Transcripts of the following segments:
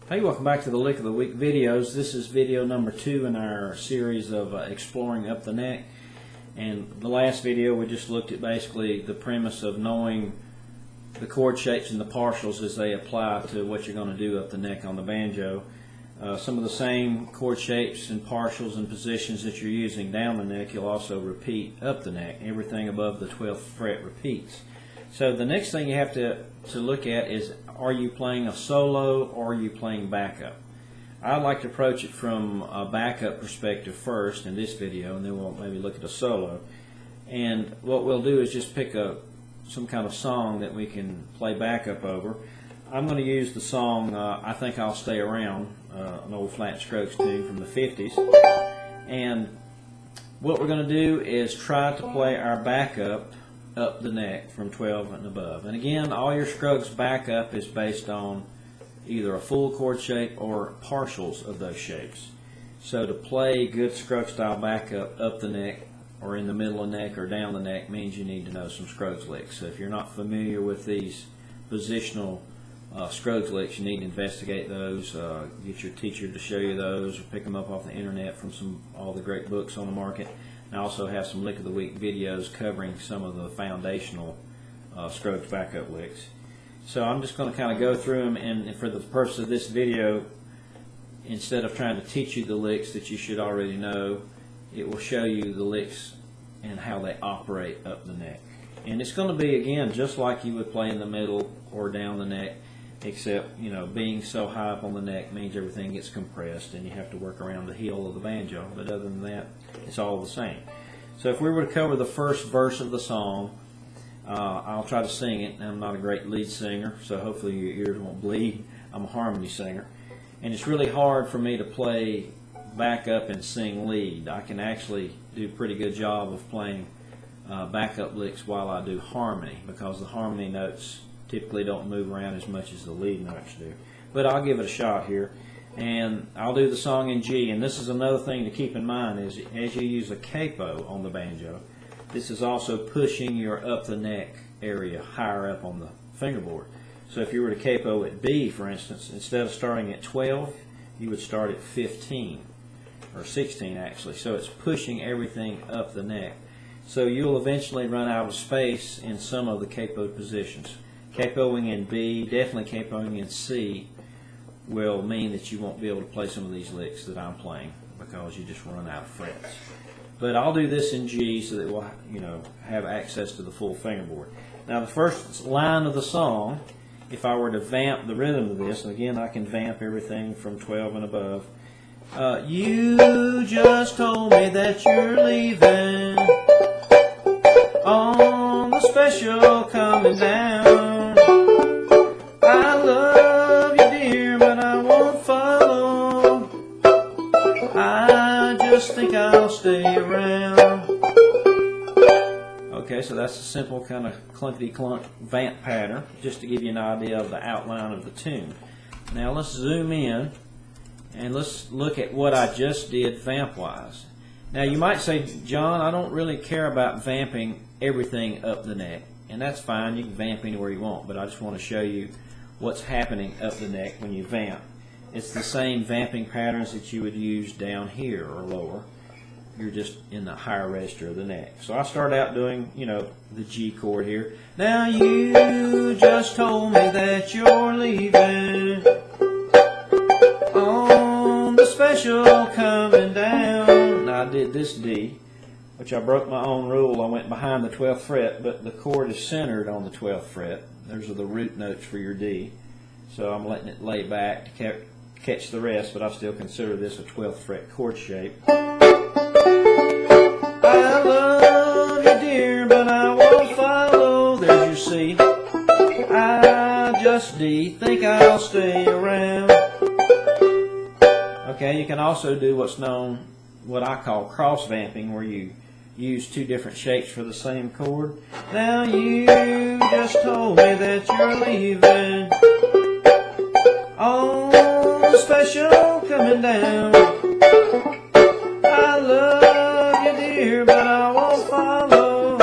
Hey, welcome back to the Lick of the Week videos. This is video number 2 in our series of exploring up the neck. And the last video we just looked at basically the premise of knowing the chord shapes and the partials as they apply to what you're going to do up the neck on the banjo. Some of the same chord shapes and partials and positions that you're using down the neck you'll also repeat up the neck. Everything above the 12th fret repeats. So the next thing you have to look at is, are you playing a solo or are you playing backup? I like to approach it from a backup perspective first in this video, and then we'll maybe look at a solo. And what we'll do is just pick some kind of song that we can play backup over. I'm going to use the song I Think I'll Stay Around, an old flat Scruggs tune from the 50s. And what we're going to do is try to play our backup up the neck from 12 and above. And again, all your Scruggs backup is based on either a full chord shape or partials of those shapes. So to play good Scruggs style backup up the neck or in the middle of the neck or down the neck means you need to know some Scruggs licks. So if you're not familiar with these positional Scruggs licks, you need to investigate those, get your teacher to show you those, or pick them up off the internet from all the great books on the market. I also have some Lick of the Week videos covering some of the foundational Scruggs backup licks. So I'm just going to kind of go through them, and for the purpose of this video, instead of trying to teach you the licks that you should already know, it will show you the licks and how they operate up the neck. And it's going to be, again, just like you would play in the middle or down the neck, except, you know, being so high up on the neck means everything gets compressed and you have to work around the heel of the banjo. But other than that, it's all the same. So if we were to cover the first verse of the song, I'll try to sing it. I'm not a great lead singer, so hopefully your ears won't bleed. I'm a harmony singer. And it's really hard for me to play backup and sing lead. I can actually do a pretty good job of playing backup licks while I do harmony, because the harmony notes typically don't move around as much as the lead notes do. But I'll give it a shot here. And I'll do the song in G. And this is another thing to keep in mind, is as you use a capo on the banjo, this is also pushing your up the neck area higher up on the fingerboard. So if you were to capo at B, for instance, instead of starting at 12, you would start at 15, or 16 actually. So it's pushing everything up the neck. So you'll eventually run out of space in some of the capoed positions. Capoing in B, definitely capoing in C, will mean that you won't be able to play some of these licks that I'm playing because you just run out of frets. But I'll do this in G so that we'll, you know, have access to the full fingerboard. Now the first line of the song, if I were to vamp the rhythm of this, and again I can vamp everything from 12 and above. You just told me that you're leaving on the special coming down. I love you, dear, but I won't follow. I just think I'll stay around. Okay, so that's a simple kind of clunkety-clunk vamp pattern, just to give you an idea of the outline of the tune. Now let's zoom in and let's look at what I just did vamp-wise. Now you might say, John, I don't really care about vamping everything up the neck. And that's fine, you can vamp anywhere you want, but I just want to show you what's happening up the neck when you vamp. It's the same vamping patterns that you would use down here or lower. You're just in the higher register of the neck. So I start out doing, you know, the G chord here. Now you just told me that you're leaving on the special coming down. And I did this D, which I broke my own rule. I went behind the 12th fret, but the chord is centered on the 12th fret. Those are the root notes for your D. So I'm letting it lay back to catch the rest, but I still consider this a 12th fret chord shape. I love you, dear, but I won't follow. There's your C. I just D, think I'll stay around. Okay, you can also do what I call cross vamping, where you use two different shapes for the same chord. Now you just told me that you're leaving on the special coming down. I love you, dear, but I won't follow.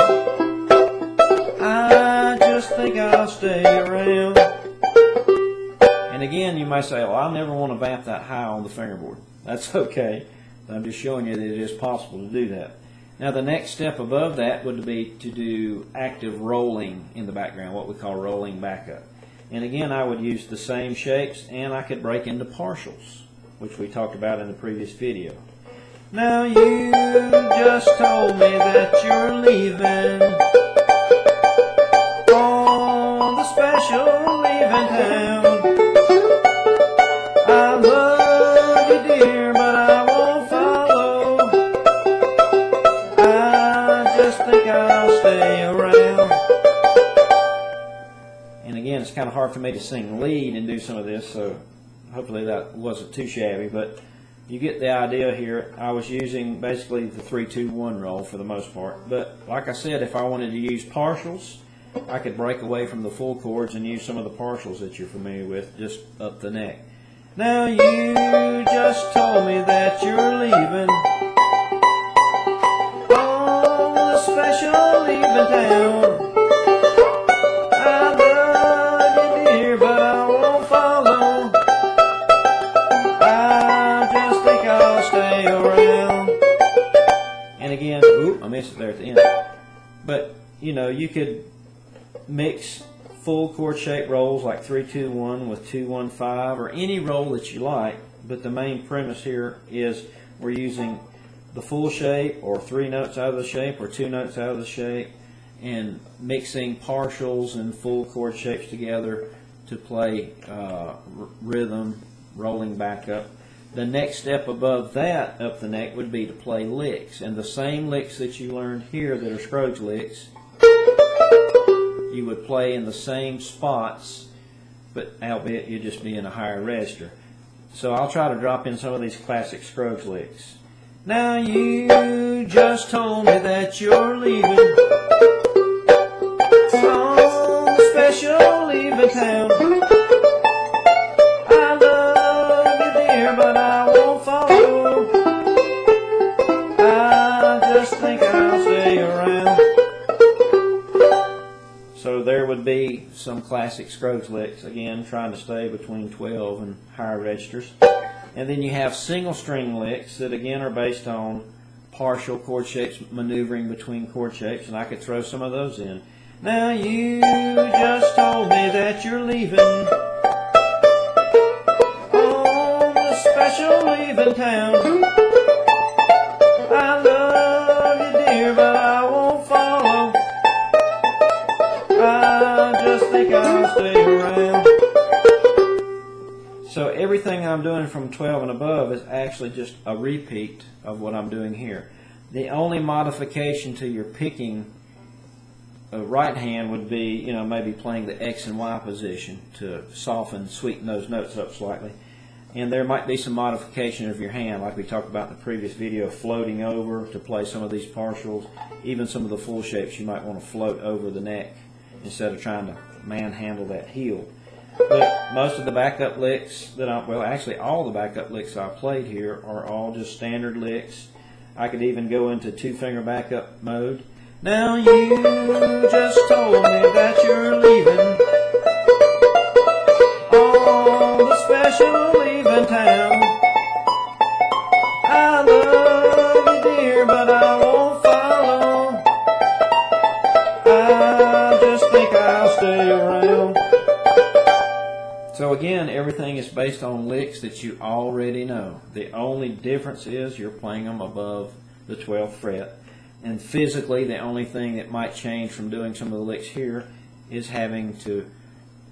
I just think I'll stay around. And again, again, you may say, well, I never want to vamp that high on the fingerboard. That's okay. I'm just showing you that it is possible to do that. Now the next step above that would be to do active rolling in the background, what we call rolling backup. And again, I would use the same shapes, and I could break into partials, which we talked about in the previous video. Now you just told me that you're leaving on the special leaving town. I love you, dear, but I won't follow. I just think I'll stay around. And again, it's kind of hard for me to sing lead and do some of this, so hopefully that wasn't too shabby, but you get the idea here. I was using basically the 3-2-1 roll for the most part, but like I said, if I wanted to use partials, I could break away from the full chords and use some of the partials that you're familiar with just up the neck. Now you just told me that you're leaving on the special leaving town. I love you, dear, but I won't follow. I just think I'll stay around. And again, oop, I missed it there at the end. But you know, you could mix full chord shape rolls like 3-2-1 with 2-1-5 or any roll that you like, but the main premise here is we're using the full shape or 3 notes out of the shape or 2 notes out of the shape and mixing partials and full chord shapes together to play rhythm, rolling back up. The next step above that up the neck would be to play licks, and the same licks that you learned here that are Scruggs licks you would play in the same spots, but albeit you'd just be in a higher register. So I'll try to drop in some of these classic Scruggs licks. Now you just told me that you're leaving on the special leaving town. I love you, dear, but I won't follow. I just think I'll stay around. So there would be some classic Scruggs licks, again trying to stay between 12 and higher registers. And then you have single string licks that again are based on partial chord shapes maneuvering between chord shapes, and I could throw some of those in. Now you just told me that you're leaving on the special leaving town. I love you, dear, but I won't follow. I just think I'll stay around. So everything I'm doing from 12 and above is actually just a repeat of what I'm doing here. The only modification to your picking right hand would be, you know, maybe playing the X and Y position to soften, sweeten those notes up slightly. And there might be some modification of your hand, like we talked about in the previous video, floating over to play some of these partials. Even some of the full shapes you might want to float over the neck instead of trying to manhandle that heel. But most of the backup licks that well, actually all the backup licks I played here are all just standard licks. I could even go into 2-finger backup mode. Now you just told me that you're leaving on the special leaving town. I love you, dear, but I won't follow. I just think I'll stay around. So again, everything is based on licks that you already know. The only difference is you're playing them above the 12th fret. And physically, the only thing that might change from doing some of the licks here is having to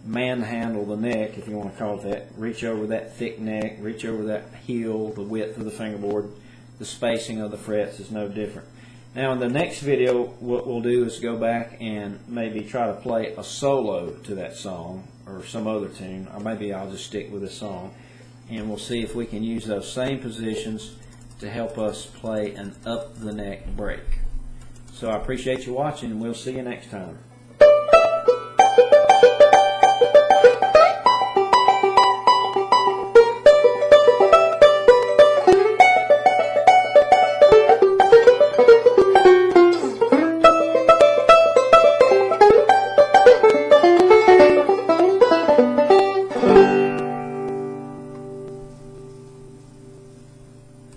manhandle the neck, if you want to call it that. Reach over that thick neck, reach over that heel, the width of the fingerboard. The spacing of the frets is no different. Now in the next video, what we'll do is go back and maybe try to play a solo to that song or some other tune, or maybe I'll just stick with this song, and we'll see if we can use those same positions to help us play an up the neck break. So I appreciate you watching, and we'll see you next time.